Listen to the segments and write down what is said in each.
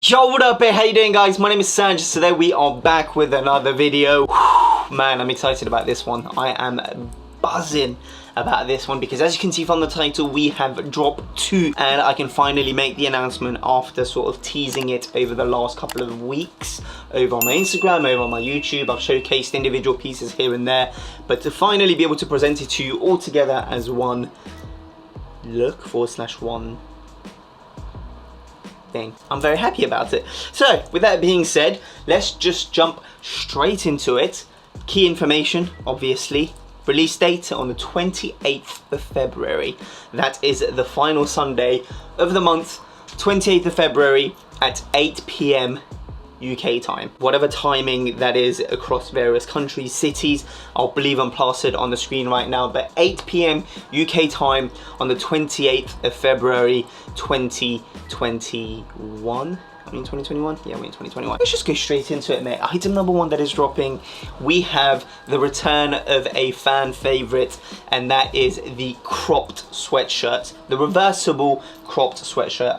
Yo, what up, how you doing, guys? My name is Sangiev. Today we are back with another video. Man, I'm excited about this one. I am buzzing about this one because, as you can see from the title, we have dropped 2 and I can finally make the announcement after sort of teasing it over the last couple of weeks over on my Instagram, over on my YouTube. I've showcased individual pieces here and there, but to finally be able to present it to you all together as one look / one thing, I'm very happy about it. So with that being said, let's just jump straight into it. Key information, obviously. Release date on the 28th of February. That is the final Sunday of the month, 28th of February at 8 PM UK time. Whatever timing that is across various countries, cities, I'll believe I'm plastered on the screen right now, but 8 PM UK time on the 28th of February 2021. I mean 2021? Yeah, we're in 2021. Let's just go straight into it, mate. Item number 1 that is dropping, we have the return of a fan favorite, and that is the cropped sweatshirt. The reversible cropped sweatshirt,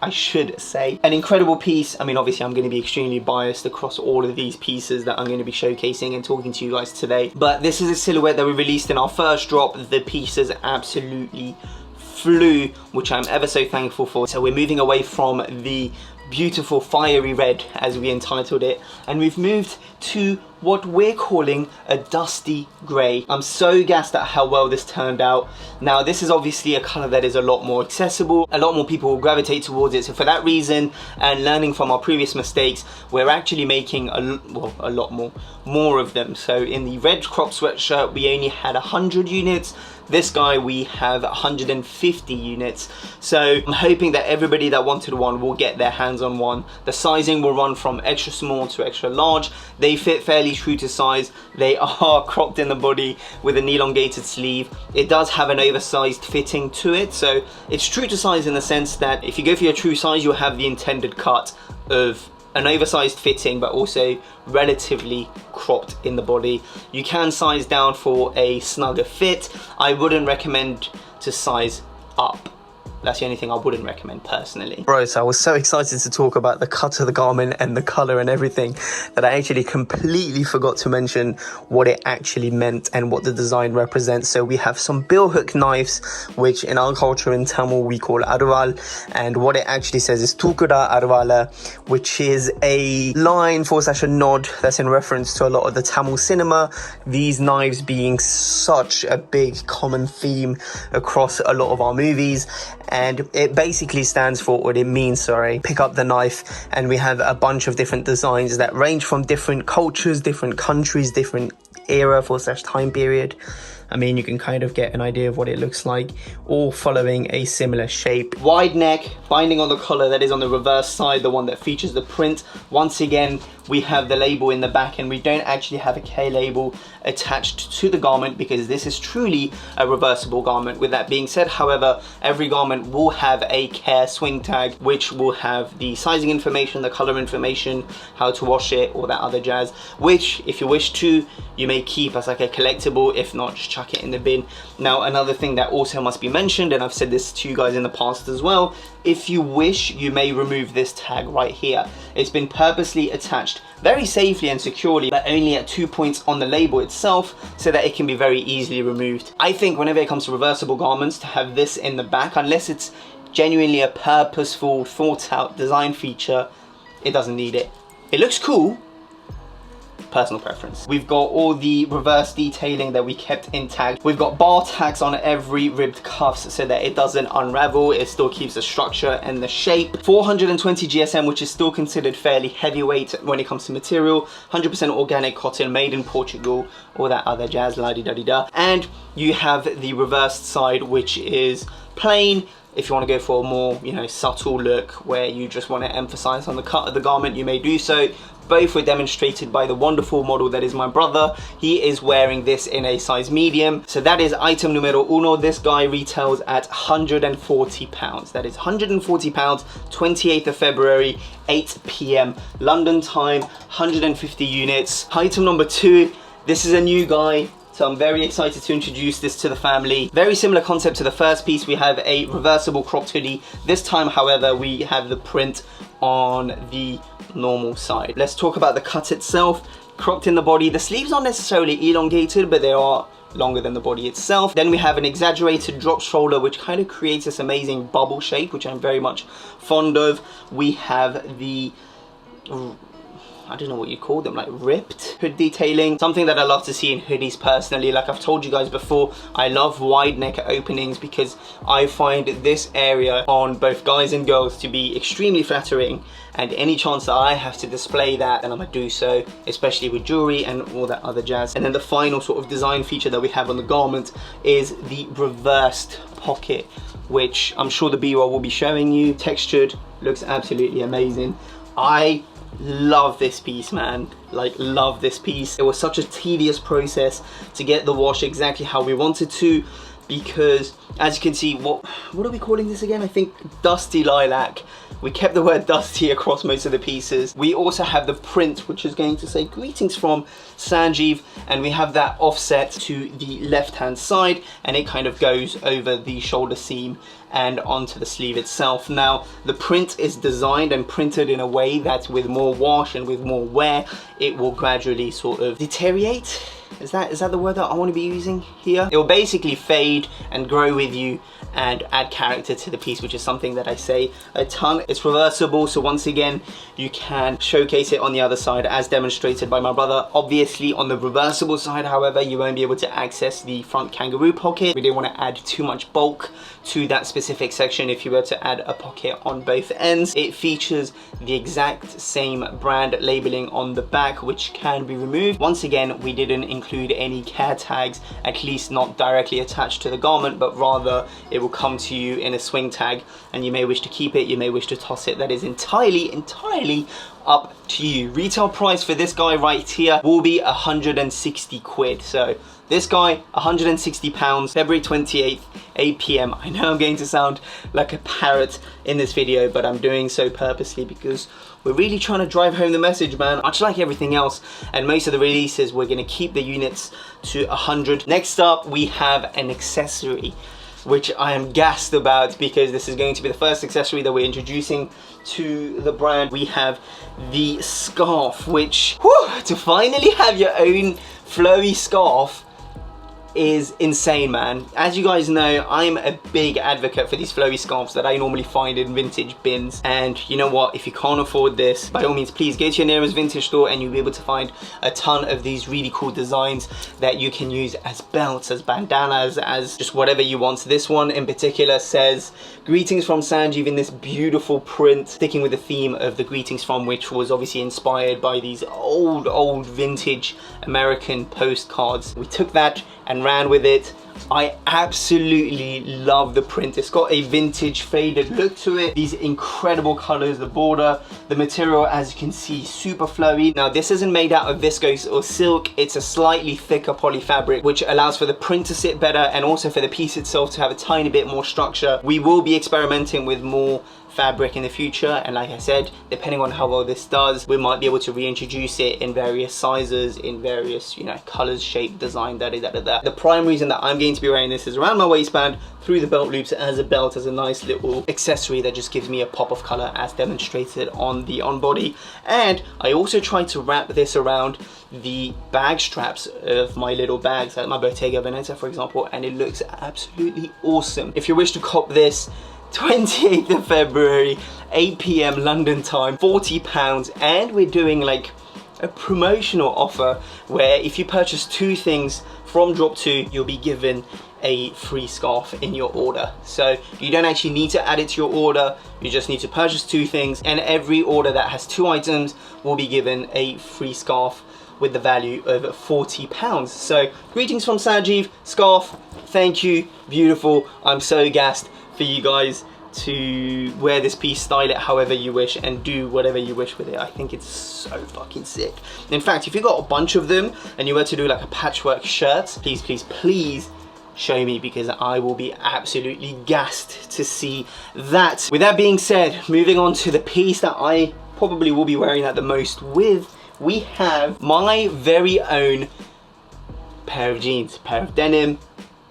I should say. An incredible piece. I mean, obviously I'm going to be extremely biased across all of these pieces that I'm going to be showcasing and talking to you guys today, but this is a silhouette that we released in our first drop. The pieces absolutely flew, which I'm ever so thankful for. So we're moving away from the beautiful fiery red, as we entitled it, and we've moved to what we're calling a dusty grey. I'm so gassed at how well this turned out. Now, this is obviously a colour that is a lot more accessible, a lot more people will gravitate towards it, so for that reason, and learning from our previous mistakes, we're actually making a lot more of them. So in the red crop sweatshirt, we only had 100 units. This guy, we have 150 units. So I'm hoping that everybody that wanted one will get their hands on one. The sizing will run from extra small to extra large. They fit fairly true to size. They are cropped in the body with an elongated sleeve. It does have an oversized fitting to it, so it's true to size in the sense that if you go for your true size, you'll have the intended cut of an oversized fitting, but also relatively cropped in the body. You can size down for a snugger fit. I wouldn't recommend to size up. That's the only thing I wouldn't recommend personally. Bro, so I was so excited to talk about the cut of the garment and the color and everything that I actually completely forgot to mention what it actually meant and what the design represents. So we have some bill hook knives, which in our culture in Tamil we call arval, and what it actually says is tukura arvala, which is a line / a nod that's in reference to a lot of the Tamil cinema, these knives being such a big common theme across a lot of our movies. And it basically stands for, what it means, sorry, pick up the knife. And we have a bunch of different designs that range from different cultures, different countries, different era / time period. I mean, you can kind of get an idea of what it looks like, all following a similar shape. Wide neck, binding on the collar that is on the reverse side, the one that features the print. Once again, we have the label in the back, and we don't actually have a K label attached to the garment because this is truly a reversible garment. With that being said, however, every garment will have a care swing tag, which will have the sizing information, the color information, how to wash it, all that other jazz, which if you wish to, you may keep as like a collectible. If not, just chuck it in the bin. Now, another thing that also must be mentioned, and I've said this to you guys in the past as well, if you wish, you may remove this tag right here. It's been purposely attached very safely and securely, but only at 2 points on the label itself, so that it can be very easily removed. I think whenever it comes to reversible garments, to have this in the back, unless it's genuinely a purposeful, thought out design feature, it doesn't need it. It looks cool, personal preference. We've got all the reverse detailing that we kept intact. We've got bar tacks on every ribbed cuffs so that it doesn't unravel. It still keeps the structure and the shape. 420 GSM, which is still considered fairly heavyweight when it comes to material. 100% organic cotton, made in Portugal, all that other jazz, la-di-da-di-da. And you have the reversed side, which is plain. If you want to go for a more, subtle look where you just want to emphasize on the cut of the garment, you may do so. Both were demonstrated by the wonderful model that is my brother. He is wearing this in a size medium. So that is item numero uno. This guy retails at £140. That is £140, 28th of February, 8 PM London time, 150 units. Item number 2, this is a new guy. So I'm very excited to introduce this to the family. Very similar concept to the first piece. We have a reversible cropped hoodie. This time, however, we have the print on the normal side. Let's talk about the cut itself. Cropped in the body. The sleeves aren't necessarily elongated, but they are longer than the body itself. Then we have an exaggerated drop shoulder, which kind of creates this amazing bubble shape, which I'm very much fond of. We have the, I don't know what you call them, like ripped hood detailing. Something that I love to see in hoodies personally. Like I've told you guys before, I love wide neck openings because I find this area on both guys and girls to be extremely flattering, and any chance that I have to display that, then I'm gonna do so, especially with jewelry and all that other jazz. And then the final sort of design feature that we have on the garment is the reversed pocket, which I'm sure the B-roll will be showing you. Textured, looks absolutely amazing. I love this piece, man. Like, love this piece. It was such a tedious process to get the wash exactly how we wanted to, because as you can see, what are we calling this again? I think dusty lilac. We kept the word dusty across most of the pieces. We also have the print, which is going to say greetings from Sangiev, and we have that offset to the left hand side, and it kind of goes over the shoulder seam and onto the sleeve itself. Now the print is designed and printed in a way that with more wash and with more wear, it will gradually sort of deteriorate. Is that the word that I want to be using here? It will basically fade and grow with you and add character to the piece, which is something that I say a ton. It's reversible, so once again, you can showcase it on the other side as demonstrated by my brother. Obviously on the reversible side, however, you won't be able to access the front kangaroo pocket. We didn't want to add too much bulk to that specific section if you were to add a pocket on both ends. It features the exact same brand labeling on the back, which can be removed. Once again, we didn't include any care tags, at least not directly attached to the garment, but rather it will come to you in a swing tag, and you may wish to keep it, you may wish to toss it. That is entirely up to you. Retail price for this guy right here will be 160 quid. So this guy, 160 pounds, February 28th, 8 PM. I know I'm going to sound like a parrot in this video, but I'm doing so purposely because we're really trying to drive home the message, man. Much like everything else and most of the releases, we're gonna keep the units to 100. Next up, we have an accessory, which I am gassed about because this is going to be the first accessory that we're introducing to the brand. We have the scarf, which, whew, to finally have your own flowy scarf is insane, man. As you guys know, I'm a big advocate for these flowy scarves that I normally find in vintage bins. And you know what, if you can't afford this, by all means, please go to your nearest vintage store and you'll be able to find a ton of these really cool designs that you can use as belts, as bandanas, as just whatever you want. So this one in particular says, greetings from Sangiev, in this beautiful print, sticking with the theme of the greetings from, which was obviously inspired by these old vintage American postcards. We took that and ran with it. I absolutely love the print. It's got a vintage faded look to it. These incredible colors, the border, the material, as you can see, super flowy. Now this isn't made out of viscose or silk. It's a slightly thicker poly fabric, which allows for the print to sit better and also for the piece itself to have a tiny bit more structure. We will be experimenting with more fabric in the future, and like I said, depending on how well this does, we might be able to reintroduce it in various sizes, in various, you know, colors, shape, design, The prime reason that I'm going to be wearing this is around my waistband, through the belt loops, as a belt, as a nice little accessory that just gives me a pop of color as demonstrated on the on body. And I also tried to wrap this around the bag straps of my little bags, like my Bottega Veneta for example, and it looks absolutely awesome. If you wish to cop this, 28th of February, 8 PM London time, £40, and we're doing like a promotional offer where if you purchase 2 things from Drop 2, you'll be given a free scarf in your order. So you don't actually need to add it to your order, you just need to purchase 2 things, and every order that has 2 items will be given a free scarf with the value of £40. So greetings from Sangiev, scarf, thank you, beautiful. I'm so gassed for you guys to wear this piece, style it however you wish, and do whatever you wish with it. I think it's so fucking sick. In fact, if you got a bunch of them and you were to do like a patchwork shirt, please show me, because I will be absolutely gassed to see that. With that being said, moving on to the piece that I probably will be wearing that the most with, we have my very own pair of jeans, pair of denim.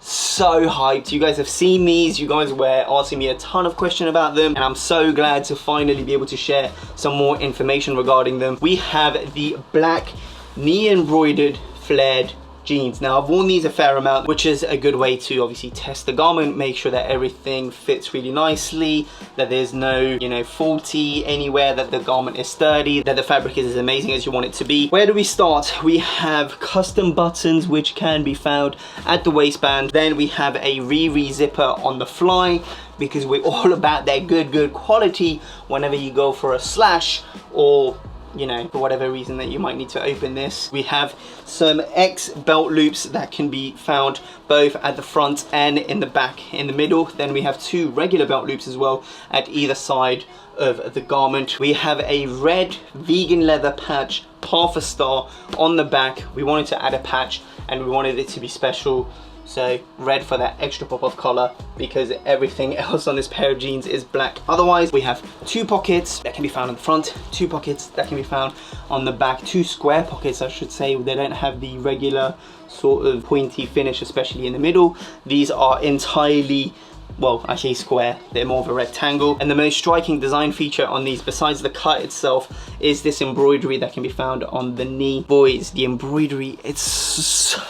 So hyped. You guys have seen these, you guys were asking me a ton of questions about them, and I'm so glad to finally be able to share some more information regarding them. We have the black knee embroidered flared jeans. Now I've worn these a fair amount, which is a good way to obviously test the garment, make sure that everything fits really nicely, that there's no, you know, faulty anywhere, that the garment is sturdy, that the fabric is as amazing as you want it to be. Where do we start? We have custom buttons which can be found at the waistband. Then we have a Riri zipper on the fly, because we're all about that good quality whenever you go for a slash, or you know, for whatever reason that you might need to open this. We have some X belt loops that can be found both at the front and in the back, in the middle. Then we have 2 regular belt loops as well at either side of the garment. We have a red vegan leather patch, half a star on the back. We wanted to add a patch and we wanted it to be special. So red for that extra pop of color, because everything else on this pair of jeans is black. Otherwise, we have 2 pockets that can be found on the front, 2 pockets that can be found on the back, 2 square pockets I should say. They don't have the regular sort of pointy finish, especially in the middle. These are entirely, well, I say square, they're more of a rectangle. And the most striking design feature on these, besides the cut itself, is this embroidery that can be found on the knee. Boys, the embroidery, it's so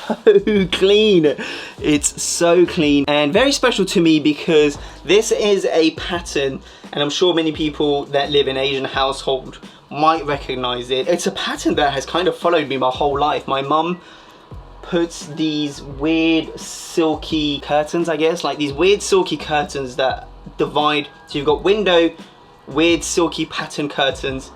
clean. It's so clean and very special to me, because this is a pattern, and I'm sure many people that live in Asian household might recognize it. It's a pattern that has kind of followed me my whole life. My mum puts these weird silky curtains, I guess, like these weird silky curtains that divide. So you've got window, weird silky pattern curtains,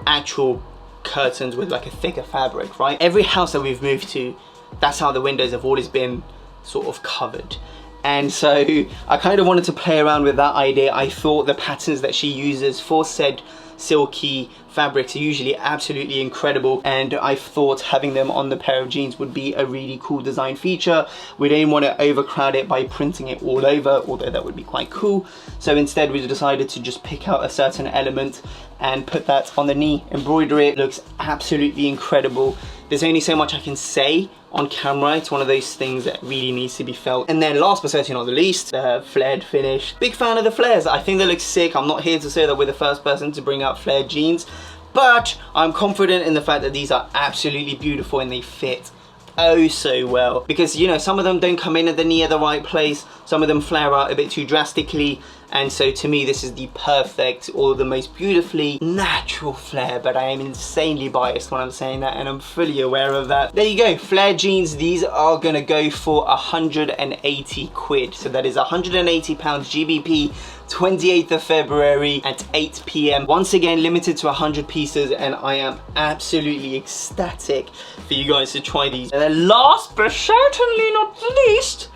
actual curtains with like a thicker fabric, right? Every house that we've moved to, that's how the windows have always been sort of covered. And so I kind of wanted to play around with that idea. I thought the patterns that she uses for said silky fabrics are usually absolutely incredible, and I thought having them on the pair of jeans would be a really cool design feature. We didn't want to overcrowd it by printing it all over, although that would be quite cool. So instead we decided to just pick out a certain element and put that on the knee, embroider it. It looks absolutely incredible. There's only so much I can say on camera. It's one of those things that really needs to be felt. And then last but certainly not the least, the flared finish. Big fan of the flares. I think they look sick. I'm not here to say that we're the first person to bring out flared jeans, but I'm confident in the fact that these are absolutely beautiful and they fit oh so well. Because, you know, some of them don't come in at the knee at the right place, some of them flare out a bit too drastically, and so to me this is the perfect, or the most beautifully natural flare. But I am insanely biased when I'm saying that, and I'm fully aware of that. There you go, flare jeans. These are gonna go for 180 quid, so that is 180 pounds GBP, 28th of February at 8 PM. Once again, limited to 100 pieces, and I am absolutely ecstatic for you guys to try these. And then last but certainly not the least,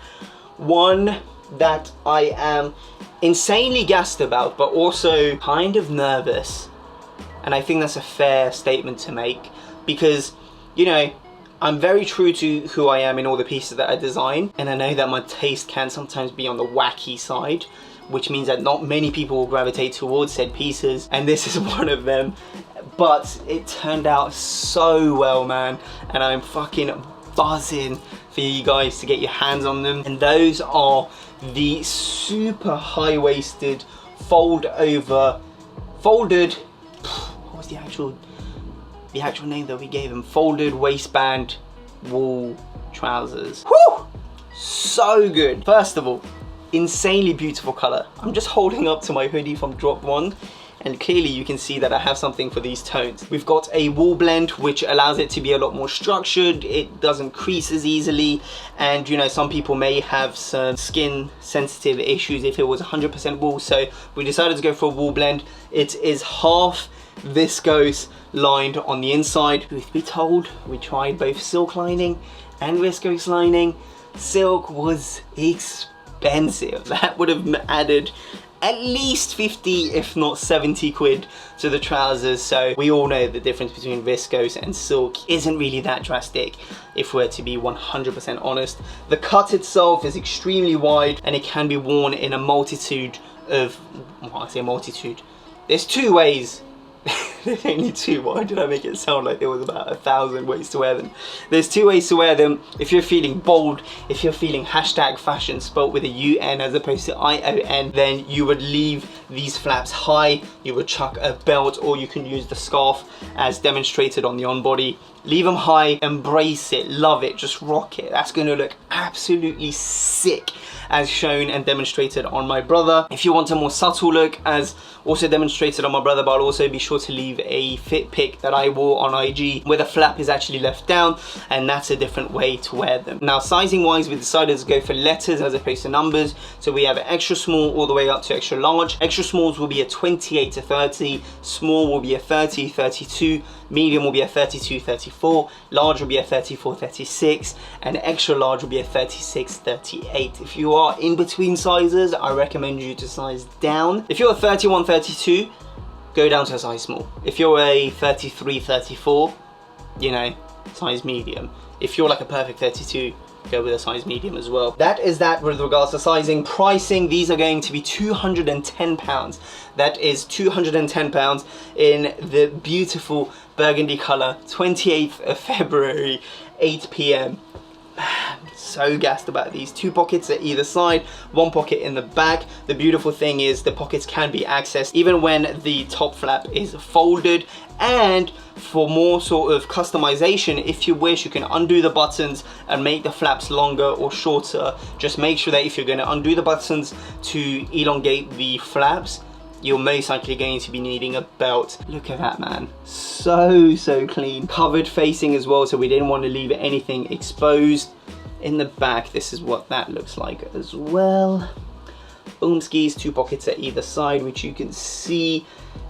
one that I am insanely gassed about, but also kind of nervous. And I think that's a fair statement to make, because, you know, I'm very true to who I am in all the pieces that I design, and I know that my taste can sometimes be on the wacky side, which means that not many people will gravitate towards said pieces, and this is one of them. But it turned out so well, man, and I'm fucking buzzing for you guys to get your hands on them. And those are the super high-waisted, folded, what was the actual name that we gave them? Folded waistband wool trousers. Whew! So good. First of all, insanely beautiful color. I'm just holding up to my hoodie from Drop One, and clearly you can see that I have something for these tones. We've got a wool blend which allows it to be a lot more structured. It doesn't crease as easily, and you know, some people may have some skin sensitive issues if it was 100% wool, so we decided to go for a wool blend. It is half viscose lined on the inside. Truth be told, we tried both silk lining and viscose lining. Silk was expensive. That would have added at least 50 if not 70 quid to the trousers, so we all know the difference between viscose and silk isn't really that drastic, if we're to be 100% honest. The cut itself is extremely wide, and it can be worn in a multitude of, well, I say multitude, there's 2 ways There's only two. Why did I make it sound like there was about 1,000 ways to wear them? There's 2 ways to wear them. If you're feeling bold, if you're feeling hashtag fashion spelt with a UN as opposed to ION, then you would leave these flaps high, you would chuck a belt, or you can use the scarf as demonstrated on the on body. Leave them high, embrace it, love it, just rock it. That's going to look absolutely sick as shown and demonstrated on my brother. If you want a more subtle look as also demonstrated on my brother, but I'll also be sure to leave a fit pic that I wore on IG where the flap is actually left down, and that's a different way to wear them. Now sizing wise, we decided to go for letters as opposed to numbers. So we have extra small all the way up to extra large. Extra smalls will be a 28 to 30, small will be a 30, 32, medium will be a 32, 34, large will be a 34, 36, and extra large will be a 36, 38. If you are in between sizes, I recommend you to size down. If you're a 31, 32, go down to a size small. If you're a 33, 34, you know, size medium. If you're like a perfect 32, go with a size medium as well. That is that with regards to sizing. Pricing, these are going to be £210. That is £210 in the beautiful burgundy colour, 28th of February, 8 PM. Man, so gassed about these. 2 pockets at either side, 1 pocket in the back. The beautiful thing is the pockets can be accessed even when the top flap is folded, and for more sort of customization, if you wish, you can undo the buttons and make the flaps longer or shorter. Just make sure that if you're going to undo the buttons to elongate the flaps, you're most likely going to be needing a belt. Look at that, man. So clean. Covered facing as well, so we didn't want to leave anything exposed. In the back, this is what that looks like as well. Boom skis, 2 pockets at either side, which you can see.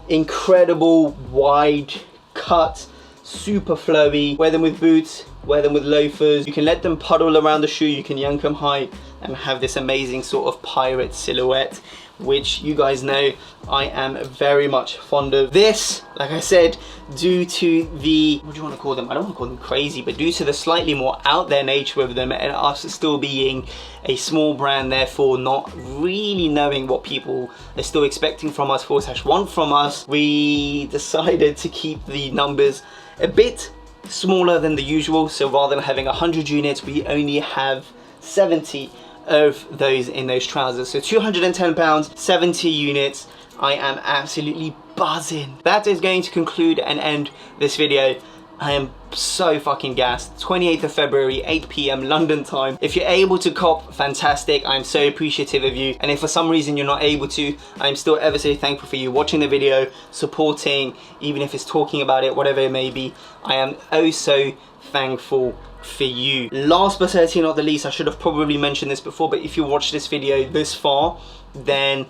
Incredible wide cut, super flowy. Wear them with boots, wear them with loafers. You can let them puddle around the shoe, you can yank them high and have this amazing sort of pirate silhouette, which you guys know I am very much fond of. This, like I said, due to the, what do you want to call them? I don't want to call them crazy, but due to the slightly more out there nature of them and us still being a small brand, therefore not really knowing what people are still expecting from us, / want from us, we decided to keep the numbers a bit smaller than the usual. So rather than having 100 units, we only have 70 of those in those trousers. So £210, 70 units. I am absolutely buzzing. That is going to conclude and end this video. I am so fucking gassed. 28th of February, 8 PM London time. If you're able to cop, fantastic. I'm so appreciative of you. And if for some reason you're not able to, I'm still ever so thankful for you watching the video, supporting, even if it's talking about it, whatever it may be. I am oh so thankful for you. Last but certainly not the least, I should have probably mentioned this before, but if you watched this video this far, then,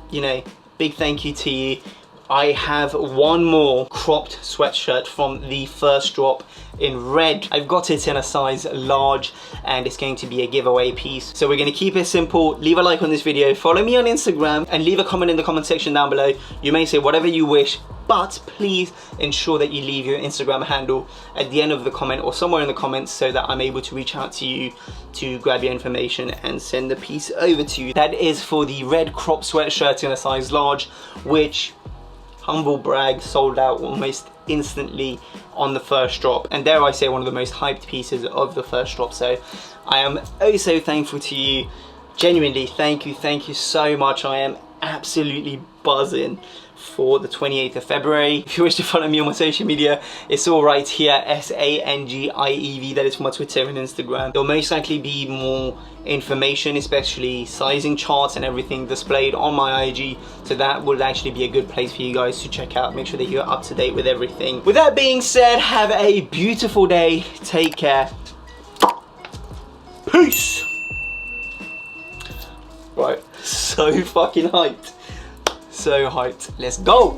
you know, big thank you to you. I have one more cropped sweatshirt from the first drop in red. I've got it in a size large and it's going to be a giveaway piece. So we're going to keep it simple. Leave a like on this video, follow me on Instagram, and leave a comment in the comment section down below. You may say whatever you wish, but please ensure that you leave your Instagram handle at the end of the comment or somewhere in the comments so that I'm able to reach out to you to grab your information and send the piece over to you. That is for the red crop sweatshirt in a size large, which, humble brag, sold out almost instantly on the first drop, and dare I say one of the most hyped pieces of the first drop. So I am oh so thankful to you. Genuinely, thank you so much. I am absolutely buzzing for the 28th of February. If you wish to follow me on my social media, it's all right here, Sangiev. That is for my Twitter and Instagram. There'll most likely be more information, especially sizing charts and everything displayed on my IG, so that would actually be a good place for you guys to check out. Make sure that you're up to date with everything. With that being said, have a beautiful day, take care, peace. Right, so fucking hyped, so hyped, let's go.